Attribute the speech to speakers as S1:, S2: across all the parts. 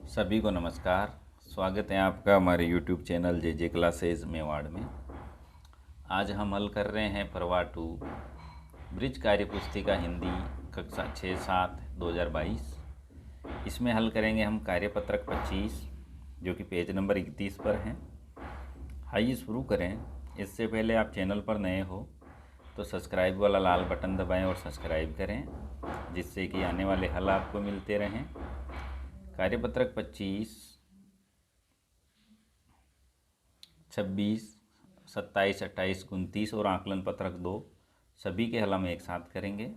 S1: सभी को नमस्कार। स्वागत है आपका हमारे YouTube चैनल जे क्लासेज मेवाड़ में। आज हम हल कर रहे हैं प्रवाह 2 ब्रिज कार्य पुस्तिका हिंदी कक्षा 6-7 2022। इसमें हल करेंगे हम कार्यपत्रक 25 जो कि पेज नंबर 31 पर हैं। आइए शुरू करें। इससे पहले आप चैनल पर नए हो तो सब्सक्राइब वाला लाल बटन दबाएं और सब्सक्राइब करें, जिससे कि आने वाले हल आपको मिलते रहें। कार्यपत्रक 25, 26, 27, 28, 29 और आकलन पत्रक 2 सभी के हल हम एक साथ करेंगे।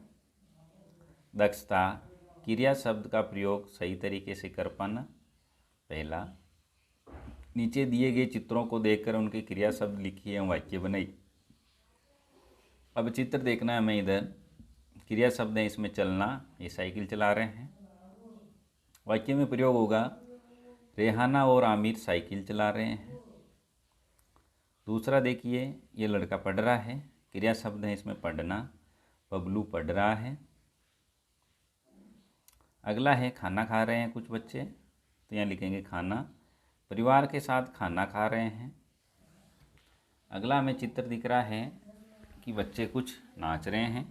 S1: दक्षता, क्रिया शब्द का प्रयोग सही तरीके से कर पाना। पहला, नीचे दिए गए चित्रों को देखकर उनके क्रिया शब्द लिखिए एवं वाक्य बनाइए। अब चित्र देखना है हमें। इधर क्रिया शब्द है, इसमें चलना, ये साइकिल चला रहे हैं। वाक्य में प्रयोग होगा रेहाना और आमिर साइकिल चला रहे हैं। दूसरा देखिए, ये लड़का पढ़ रहा है, क्रिया शब्द है इसमें पढ़ना, बबलू पढ़ रहा है। अगला है खाना खा रहे हैं कुछ बच्चे, तो यहाँ लिखेंगे खाना, परिवार के साथ खाना खा रहे हैं। अगला हमें चित्र दिख रहा है कि बच्चे कुछ नाच रहे हैं,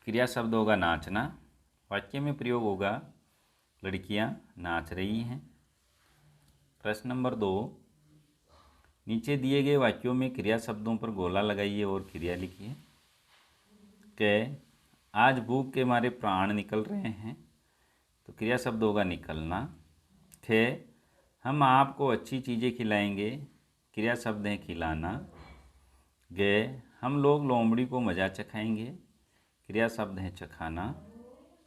S1: क्रिया शब्द होगा नाचना। वाक्य में प्रयोग होगा लड़कियां नाच रही हैं। प्रश्न नंबर 2, नीचे दिए गए वाक्यों में क्रिया शब्दों पर गोला लगाइए और क्रिया लिखिए। क, आज भूख के मारे प्राण निकल रहे हैं, तो क्रिया शब्द होगा निकलना। ख, हम आपको अच्छी चीज़ें खिलाएंगे, क्रिया शब्द है खिलाना। ग, हम लोग लोमड़ी को मज़ा चखाएंगे, क्रिया शब्द है चखाना।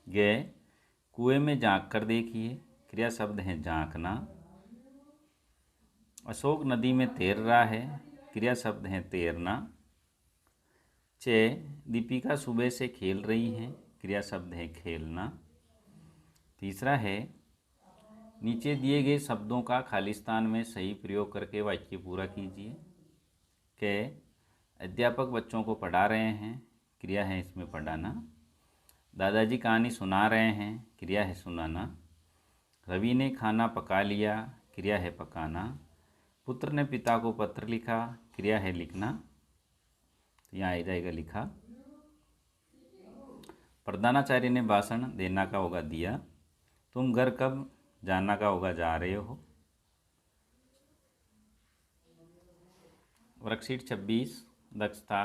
S1: ग, कुएं में झांक कर देखिए, क्रिया शब्द है झांकना। अशोक नदी में तैर रहा है, क्रिया शब्द है तैरना। च, दीपिका सुबह से खेल रही हैं, क्रिया शब्द है खेलना। तीसरा है, नीचे दिए गए शब्दों का खालिस्तान में सही प्रयोग करके वाक्य पूरा कीजिए। क, अध्यापक बच्चों को पढ़ा रहे हैं, क्रिया है इसमें पढ़ाना। दादाजी कहानी सुना रहे हैं, क्रिया है सुनाना। रवि ने खाना पका लिया, क्रिया है पकाना। पुत्र ने पिता को पत्र लिखा, क्रिया है लिखना, तो यहाँ आ जाएगा लिखा। प्रधानाचार्य ने भाषण देना का होगा दिया। तुम घर कब जाना का होगा जा रहे हो। वर्कशीट 26, दक्षता,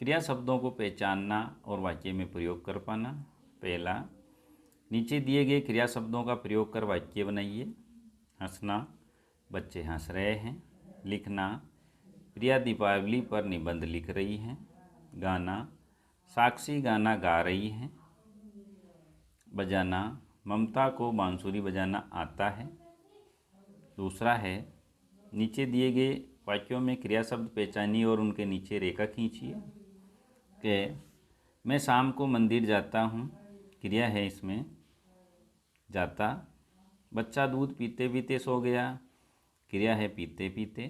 S1: क्रिया शब्दों को पहचानना और वाक्य में प्रयोग कर पाना। पहला, नीचे दिए गए क्रिया शब्दों का प्रयोग कर वाक्य बनाइए। हंसना, बच्चे हंस रहे हैं। लिखना, प्रिया दीपावली पर निबंध लिख रही हैं। गाना, साक्षी गाना गा रही हैं। बजाना, ममता को बांसुरी बजाना आता है। दूसरा है, नीचे दिए गए वाक्यों में क्रिया शब्द पहचानिए और उनके नीचे रेखा खींचिए। कि मैं शाम को मंदिर जाता हूँ, क्रिया है इसमें जाता। बच्चा दूध पीते पीते सो गया, क्रिया है पीते पीते।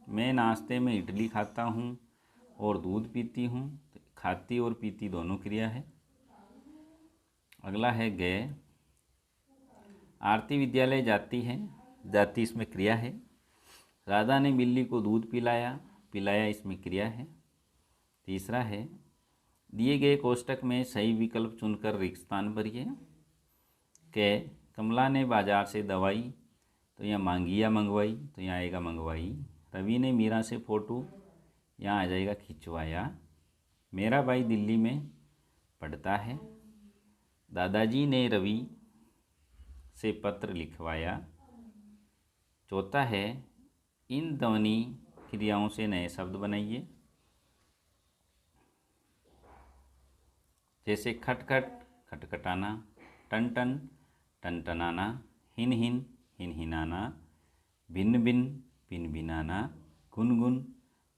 S1: मैं नाश्ते में इडली खाता हूँ और दूध पीती हूँ, खाती और पीती दोनों क्रिया है। अगला है गए, आरती विद्यालय जाती है, जाती इसमें क्रिया है। राधा ने बिल्ली को दूध पिलाया, पिलाया इसमें क्रिया है। तीसरा है, दिए गए कोष्टक में सही विकल्प चुनकर रिक्त स्थान भरिए। के, कमला ने बाजार से दवाई, तो यहाँ मांगी या मंगवाई, तो यहाँ आएगा मंगवाई। रवि ने मीरा से फ़ोटो, यहाँ आ जाएगा खिंचवाया। मेरा भाई दिल्ली में पढ़ता है। दादाजी ने रवि से पत्र लिखवाया। चौथा है, इन ध्वनि क्रियाओं से नए शब्द बनाइए। जैसे खटखट खटखटाना, टन टन टनटनाना, हिन हिन हिनहिनाना, भिन्न भिन्न भिनभिनाना, गुनगुन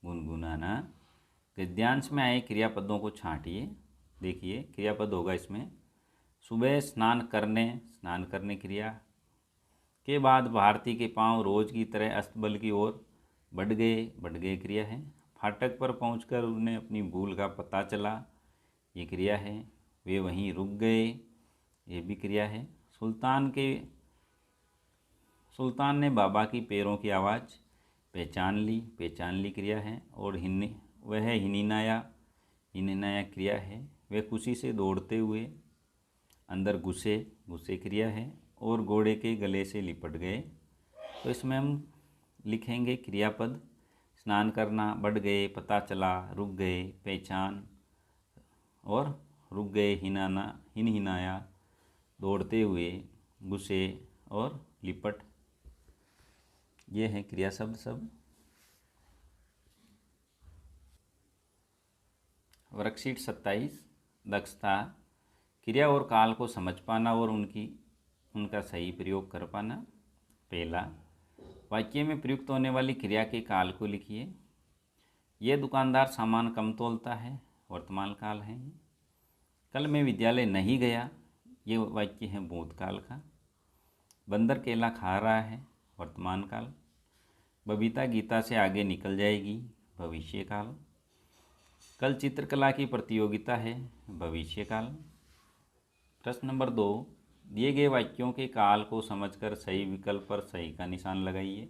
S1: गुनगुनाना। गद्यांश में आए क्रियापदों को छांटिए। देखिए क्रियापद होगा इसमें सुबह स्नान करने क्रिया के बाद भारती के पांव रोज की तरह अस्तबल की ओर बढ़ गए क्रिया है। फाटक पर पहुंचकर उन्हें अपनी भूल का पता चला, ये क्रिया है। वे वहीं रुक गए, ये भी क्रिया है। सुल्तान के सुल्तान ने बाबा की पैरों की आवाज़ पहचान ली क्रिया है। और वह हिननाया क्रिया है। वे खुशी से दौड़ते हुए अंदर घुसे क्रिया है। और घोड़े के गले से लिपट गए। तो इसमें हम लिखेंगे क्रियापद। स्नान करना, बढ़ गए, पता चला, रुक गए, पहचान और रुक गए, हिनहिनाया, दौड़ते हुए, घुसे और लिपट। ये है क्रिया शब्द सब। वर्कशीट 27 दक्षता। क्रिया और काल को समझ पाना और उनका सही प्रयोग कर पाना। पहला, वाक्य में प्रयुक्त होने वाली क्रिया के काल को लिखिए। यह दुकानदार सामान कम तोलता है, वर्तमान काल है। कल मैं विद्यालय नहीं गया, ये वाक्य है भूतकाल का। बंदर केला खा रहा है, वर्तमान काल। बबीता गीता से आगे निकल जाएगी, भविष्य काल। कल चित्रकला की प्रतियोगिता है, भविष्य काल। प्रश्न नंबर 2, दिए गए वाक्यों के काल को समझकर सही विकल्प पर सही का निशान लगाइए।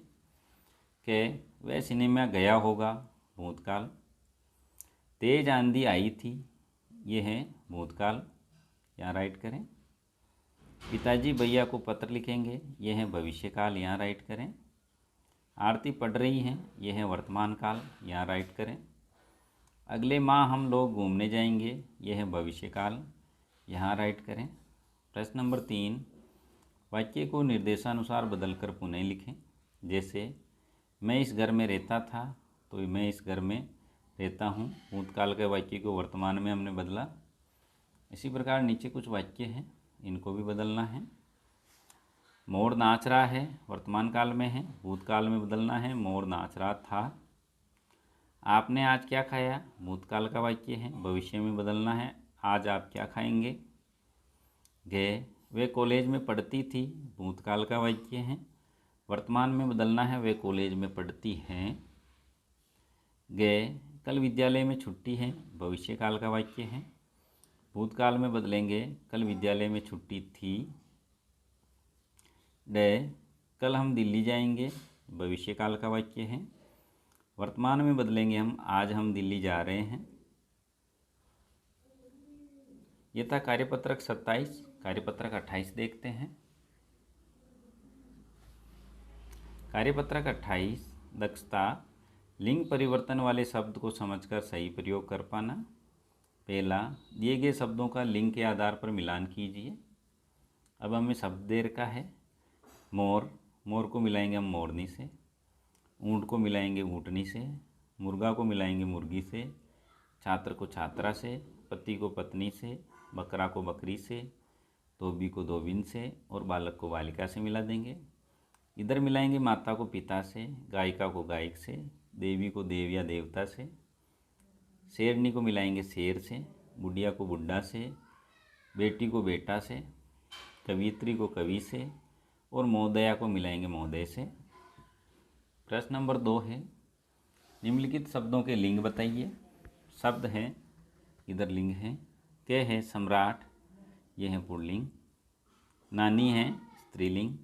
S1: कि वह सिनेमा गया होगा, भूतकाल। तेज आंधी आई थी, ये है भूतकाल, यहाँ राइट करें। पिताजी भैया को पत्र लिखेंगे, ये है भविष्यकाल, यहाँ राइट करें। आरती पढ़ रही हैं, ये है वर्तमान काल, यहाँ राइट करें। अगले माह हम लोग घूमने जाएंगे, ये है भविष्यकाल, यहाँ राइट करें। प्रश्न नंबर 3, वाक्य को निर्देशानुसार बदलकर पुनः लिखें। जैसे मैं इस घर में रहता था, तो मैं इस घर में रहता हूँ, भूतकाल के वाक्य को वर्तमान में हमने बदला। इसी प्रकार नीचे कुछ वाक्य हैं, इनको भी बदलना है। मोर नाच रहा है, वर्तमान काल में है, भूतकाल में बदलना है, मोर नाच रहा था। आपने आज क्या खाया, भूतकाल का वाक्य है, भविष्य में बदलना है, आज आप क्या खाएंगे। गए, वे कॉलेज में पढ़ती थी, भूतकाल का वाक्य है, वर्तमान में बदलना है, वे कॉलेज में पढ़ती हैं। गए, कल विद्यालय में छुट्टी है, भविष्यकाल का वाक्य है, भूतकाल में बदलेंगे, कल विद्यालय में छुट्टी थी। डे, कल हम दिल्ली जाएंगे, भविष्यकाल का वाक्य है, वर्तमान में बदलेंगे हम, आज हम दिल्ली जा रहे हैं। यह था कार्यपत्रक 27। कार्यपत्रक 28 देखते हैं। कार्यपत्रक 28 दक्षता। लिंग परिवर्तन वाले शब्द को समझकर सही प्रयोग कर पाना। पहला, दिए गए शब्दों का लिंग के आधार पर मिलान कीजिए। अब हमें शब्द दे रखा है मोर, मोर को मिलाएंगे हम मोरनी से। ऊँट को मिलाएंगे ऊँटनी से। मुर्गा को मिलाएंगे मुर्गी से। छात्र को छात्रा से। पति को पत्नी से। बकरा को बकरी से। धोबी को धोबिन से। और बालक को बालिका से मिला देंगे। इधर मिलाएंगे माता को पिता से। गायिका को गायक से। देवी को देव या देवता से। शेरनी को मिलाएंगे शेर से। बुढ़िया को बुड्ढा से। बेटी को बेटा से। कवियत्री को कवि से। और महोदया को मिलाएंगे महोदय से। प्रश्न नंबर 2 है, निम्नलिखित शब्दों के लिंग बताइए। शब्द हैं, इधर लिंग है। के है सम्राट, ये है पुल्लिंग। नानी है स्त्रीलिंग।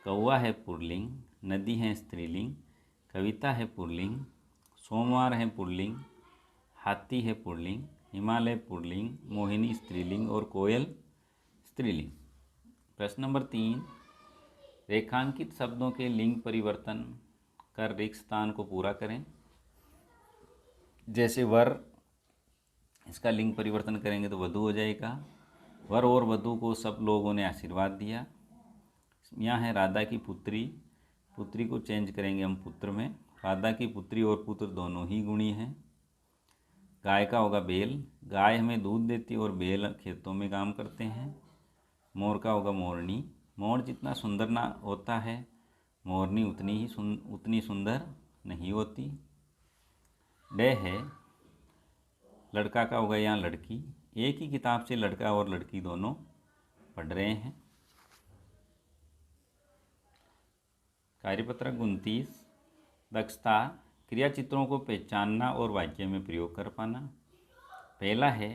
S1: कौवा है पुल्लिंग। नदी है स्त्रीलिंग। कविता है पुल्लिंग। सोमवार है पुल्लिंग। हाथी है पुल्लिंग। हिमालय पुल्लिंग। मोहिनी स्त्रीलिंग और कोयल स्त्रीलिंग। प्रश्न नंबर 3, रेखांकित शब्दों के लिंग परिवर्तन कर रिक्त स्थान को पूरा करें। जैसे वर, इसका लिंग परिवर्तन करेंगे तो वधु हो जाएगा। वर और वधु को सब लोगों ने आशीर्वाद दिया। यहाँ है राधा की पुत्री, पुत्री को चेंज करेंगे हम पुत्र में। राधा की पुत्री और पुत्र दोनों ही गुणी हैं। गाय का होगा बैल, गाय हमें दूध देती है और बैल खेतों में काम करते हैं। मोर का होगा मोरनी, मोर जितना सुंदर ना होता है, मोरनी उतनी सुंदर नहीं होती। डे है, लड़का का होगा यहाँ लड़की। एक ही किताब से लड़का और लड़की दोनों पढ़ रहे हैं। कार्यपत्रक 29 दक्षता। क्रिया चित्रों को पहचानना और वाक्य में प्रयोग कर पाना। पहला है,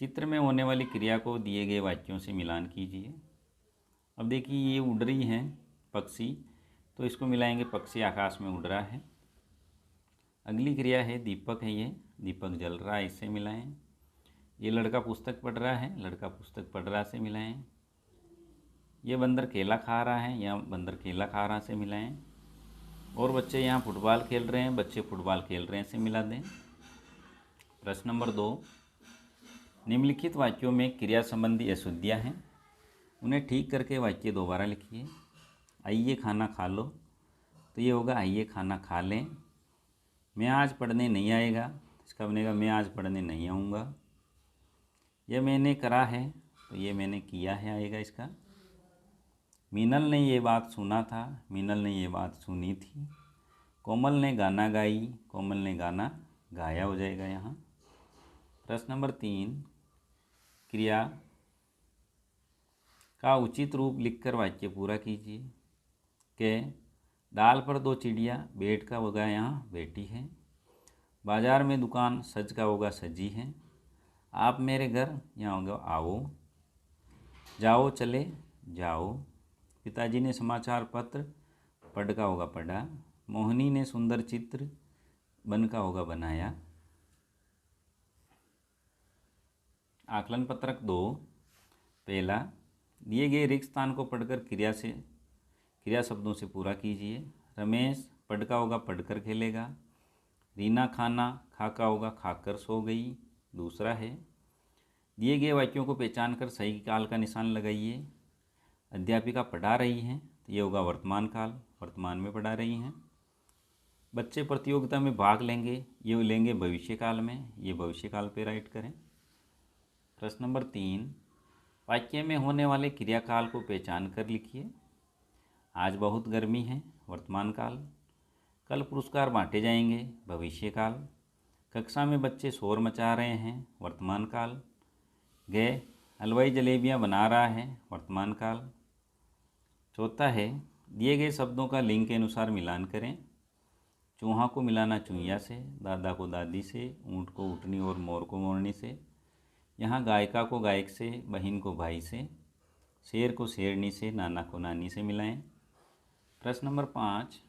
S1: चित्र में होने वाली क्रिया को दिए गए वाक्यों से मिलान कीजिए। अब देखिए ये उड़ रही हैं पक्षी, तो इसको मिलाएंगे पक्षी आकाश में उड़ रहा है। अगली क्रिया है दीपक है, ये दीपक जल रहा है, इससे मिलाएं। ये लड़का पुस्तक पढ़ रहा है, लड़का पुस्तक पढ़ रहा से मिलाएं। ये बंदर केला खा रहा है, या बंदर केला खा रहा से मिलाएं। और बच्चे यहाँ फुटबॉल खेल रहे हैं, बच्चे फुटबॉल खेल रहे हैं से मिला दें। प्रश्न नंबर 2, निम्नलिखित वाक्यों में क्रिया संबंधी अशुद्धियाँ हैं, उन्हें ठीक करके वाक्य दोबारा लिखिए। आइए खाना खा लो, तो ये होगा आइए खाना खा लें। मैं आज पढ़ने नहीं आएगा, इसका बनेगा मैं आज पढ़ने नहीं आऊँगा। यह मैंने करा है, तो ये मैंने किया है आएगा इसका। मीनल ने ये बात सुना था, मीनल ने ये बात सुनी थी। कोमल ने गाना गाई, कोमल ने गाना गाया हो जाएगा यहाँ। प्रश्न नंबर 3, क्रिया का उचित रूप लिखकर वाक्य पूरा कीजिए। के डाल पर 2 चिड़िया, बैठ का होगा यहाँ बैठी है। बाजार में दुकान, सज का होगा सजी है। आप मेरे घर, यहाँ होगा आओ। जाओ चले जाओ। पिताजी ने समाचार पत्र, पढ़ का होगा पढ़ा। मोहिनी ने सुंदर चित्र, बन का होगा बनाया। आकलन पत्रक 2, पहला, दिए गए रिक्त स्थान को पढ़कर क्रिया शब्दों से पूरा कीजिए। रमेश पढ़ का होगा पढ़कर खेलेगा। रीना खाना, खा का होगा खाकर सो गई। दूसरा है, दिए गए वाक्यों को पहचान कर सही काल का निशान लगाइए। अध्यापिका पढ़ा रही हैं, तो ये होगा वर्तमान काल, वर्तमान में पढ़ा रही हैं। बच्चे प्रतियोगिता में भाग लेंगे, ये लेंगे भविष्य काल में, ये भविष्य काल पे राइट करें। प्रश्न नंबर 3, वाक्य में होने वाले क्रियाकाल को पहचान कर लिखिए। आज बहुत गर्मी है, वर्तमान काल। कल पुरस्कार बांटे जाएंगे, भविष्य काल। कक्षा में बच्चे शोर मचा रहे हैं, वर्तमान काल। गए हलवाई जलेबियाँ बना रहा है, वर्तमान काल। चौथा है, दिए गए शब्दों का लिंग के अनुसार मिलान करें। चूहा को मिलाना चुईया से, दादा को दादी से, ऊँट को ऊँटनी और मोर को मोरनी से। यहाँ गायिका को गायक से, बहन को भाई से, शेर को शेरनी से, नाना को नानी से मिलाएं। प्रश्न नंबर 5,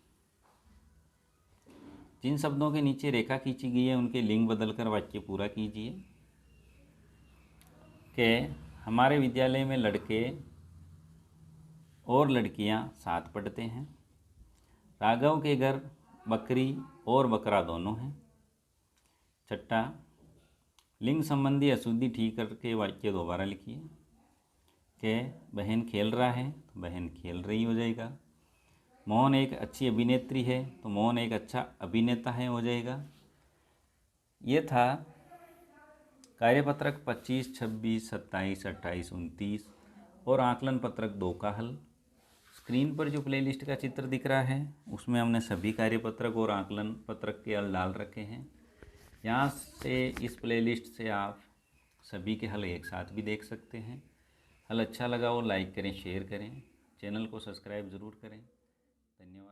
S1: जिन शब्दों के नीचे रेखा खींची गई है उनके लिंग बदलकर वाक्य पूरा कीजिए। के हमारे विद्यालय में लड़के और लड़कियां साथ पढ़ते हैं। राघव के घर बकरी और बकरा दोनों हैं। छठा, लिंग संबंधी अशुद्धि ठीक करके वाक्य दोबारा लिखिए। के बहन खेल रहा है, तो बहन खेल रही हो जाएगा। मोहन एक अच्छी अभिनेत्री है, तो मोहन एक अच्छा अभिनेता है हो जाएगा। ये था कार्यपत्रक 25, 26, 27, 28, 29 और आकलन पत्रक 2 का हल। स्क्रीन पर जो प्लेलिस्ट का चित्र दिख रहा है उसमें हमने सभी कार्यपत्रक और आकलन पत्रक के हल डाल रखे हैं। यहाँ से इस प्लेलिस्ट से आप सभी के हल एक साथ भी देख सकते हैं। हल अच्छा लगा हो लाइक करें, शेयर करें, चैनल को सब्सक्राइब ज़रूर करें। धन्यवाद।